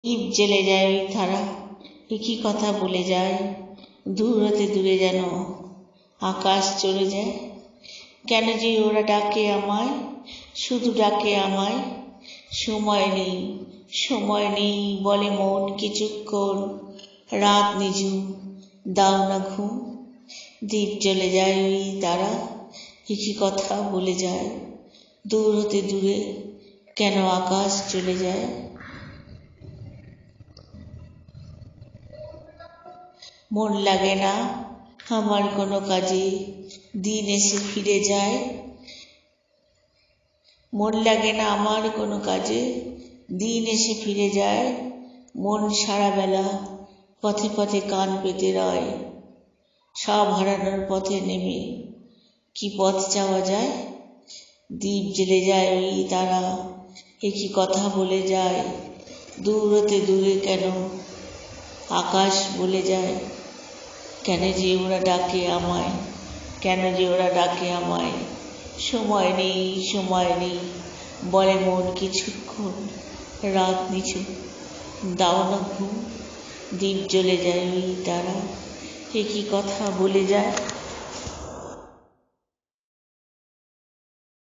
দ্বীপ জ্বেলে যায় ওই তারা, একই কথা বলে যায়, দূর হতে দূরে যেন আকাশ চলে যায়। কেন যে ওরা ডাকে আমায়, শুধু ডাকে আমায়, সময় নেই সময় নেই বলে মন কিছুক্ষণ, রাত নিঝুম দাও না ঘুম। দ্বীপ জ্বলে যায় ওই তারা, একই কথা বলে যায়, দূর হতে দূরে কেন আকাশ চলে যায়। মন লাগে না আমার কোনো কাজে, দিন এসে ফিরে যায়। মন লাগে না আমার কোনো কাজে, দিন এসে ফিরে যায়। মন সারা বেলা পথে পথে কান পেতে রয়, সব হারানোর পথে নেমে কি পথ যাওয়া যায়। দ্বীপ জ্বেলে যায় ওই তারা, একই কথা বলে যায়, দূর হতে দূরে কেন আকাশ বলে যায়। কেন যে ওরা ডাকে আমায়, কেন যে ওরা ডাকে আমায়, সময় নেই সময় নেই বলে মন কিছুক্ষণ, রাত নিঝুম দাও না ঘুম। দ্বীপ জ্বলে যায় ওই তারা, একই কথা বলে যায়।